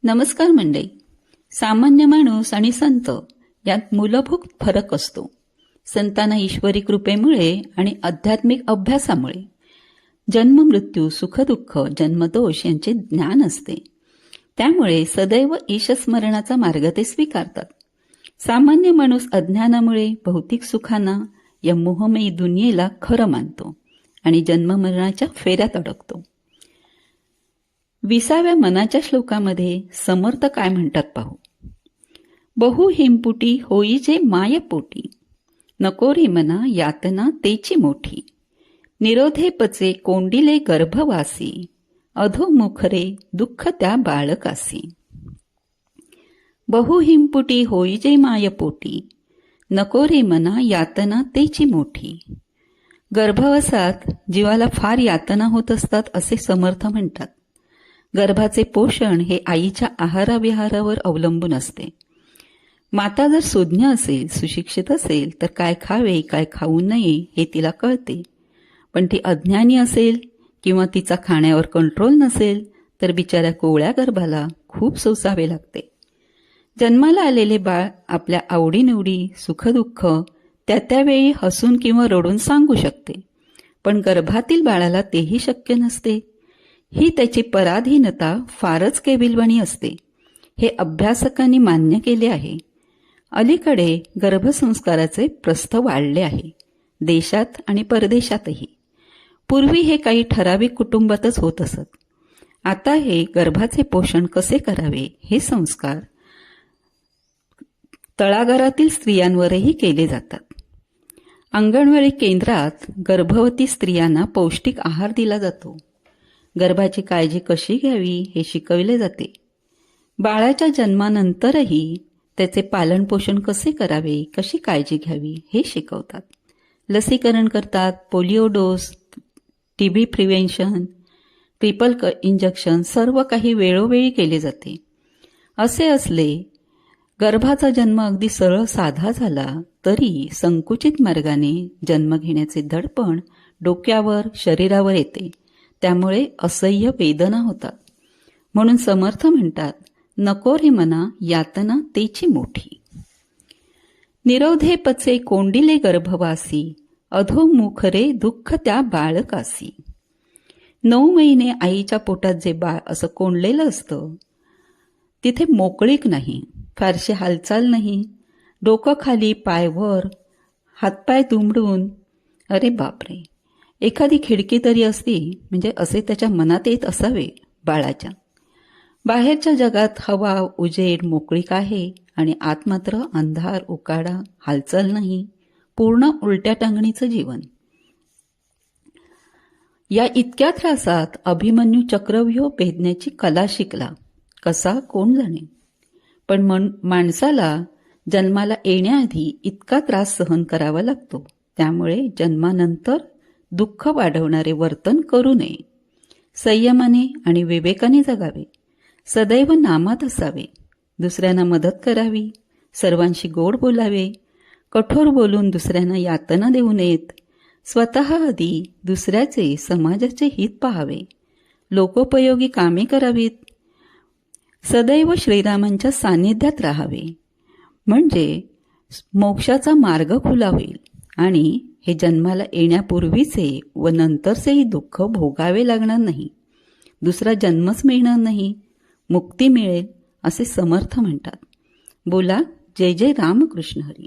नमस्कार मंडळी. सामान्य माणूस आणि संत यात मूलभूत फरक असतो. संतांना ईश्वरी कृपेमुळे आणि आध्यात्मिक अभ्यासामुळे जन्म मृत्यू सुखदुःख जन्मदोष यांचे ज्ञान असते. त्यामुळे सदैव ईशस्मरणाचा मार्ग ते स्वीकारतात. सामान्य माणूस अज्ञानामुळे भौतिक सुखांना या मोहमयी दुनियेला खरं मानतो आणि जन्ममरणाच्या फेऱ्यात अडकतो. 20व्या मनाच्या श्लोकामध्ये समर्थ काय म्हणतात पाहू. बहु हिमपुटी होई जे मायपोटी, नको रे मना यातना तेची मोठी. निरोधे पचे कोंडिले गर्भवासी, अधोमुखरे दुःख त्या बाळकासी. बहु हिमपुटी होई जे मायपोटी, नको रे मना यातना तेची मोठी. गर्भवासात जीवाला फार यातना होत असतात असे समर्थ म्हणतात. गर्भाचे पोषण हे आईच्या आहाराविहारावर अवलंबून असते. माता जर सुज्ञ असेल, सुशिक्षित असेल तर काय खावे काय खाऊ नये हे तिला कळते. पण ती अज्ञानी असेल किंवा तिचा खाण्यावर कंट्रोल नसेल तर बिचाऱ्या कोवळ्या गर्भाला खूप सोसावे लागते. जन्माला आलेले बाळ आपल्या आवडीनिवडी सुखदुःख त्यावेळी हसून किंवा रडून सांगू शकते. पण गर्भातील बाळाला तेही शक्य नसते. ही त्याची पराधीनता फारच केविलवाणी असते. हे अभ्यासकांनी मान्य केले आहे. अलीकडे गर्भसंस्काराचे प्रस्थ वाढले आहे, देशात आणि परदेशातही. पूर्वी हे काही ठराविक कुटुंबातच होत असत. आता हे गर्भाचे पोषण कसे करावे हे संस्कार तळागाळातील स्त्रियांवरही केले जातात. अंगणवाडी केंद्रात गर्भवती स्त्रियांना पौष्टिक आहार दिला जातो. गर्भाची काळजी कशी घ्यावी हे शिकविले जाते. बाळाच्या जन्मानंतरही त्याचे पालनपोषण कसे करावे, कशी काळजी घ्यावी हे शिकवतात. लसीकरण करतात, polio dose, TB prevention, triple injection सर्व काही वेळोवेळी केले जाते. असे असले गर्भाचा जन्म अगदी सरळ साधा झाला तरी संकुचित मार्गाने जन्म घेण्याचे दडपण डोक्यावर शरीरावर येते. त्यामुळे असह्य वेदना होतात. म्हणून समर्थ म्हणतात, नको रे मना यातना तेची मोठी. निरोधे पचे कोंडिले गर्भवासी, अधोमुख रे दुःख त्या बाळकासी. 9 महिने आईच्या पोटात जे बाळ असं कोंडलेलं असतं तिथे मोकळीक नाही, फारशी हालचाल नाही, डोकं खाली पाय वर, हातपाय दुमडून. अरे बापरे, एखादी खिडकी तरी असती म्हणजे असे त्याच्या मनात येत असावे. बाळाच्या बाहेरच्या जगात हवा उजेड मोकळीक आहे आणि आत मात्र अंधार उकाडा, हालचाल नाही, पूर्ण उलट्या टांगणीचं जीवन. या इतक्या त्रासात अभिमन्यू चक्रव्यूह भेदण्याची कला शिकला. कसा कोण जाणे. पण माणसाला जन्माला येण्याआधी इतका त्रास सहन करावा लागतो. त्यामुळे जन्मानंतर दुःख वाढवणारे वर्तन करू नये. संयमाने आणि विवेकाने जगावे. सदैव नामात असावे. दुसऱ्यांना मदत करावी. सर्वांशी गोड बोलावे. कठोर बोलून दुसऱ्यांना यातना देऊ नयेत. स्वतः आधी दुसऱ्याचे समाजाचे हित पाहावे. लोकोपयोगी कामे करावीत. सदैव श्रीरामांच्या सान्निध्यात राहावे. म्हणजे मोक्षाचा मार्ग खुला होईल आणि हे जन्माला येण्यापूर्वीचे व नंतरचेही दुःख भोगावे लागणार नाही. दुसरा जन्मच मिळणार नाही, मुक्ती मिळेल असे समर्थ म्हणतात. बोला जय जय रामकृष्ण हरी.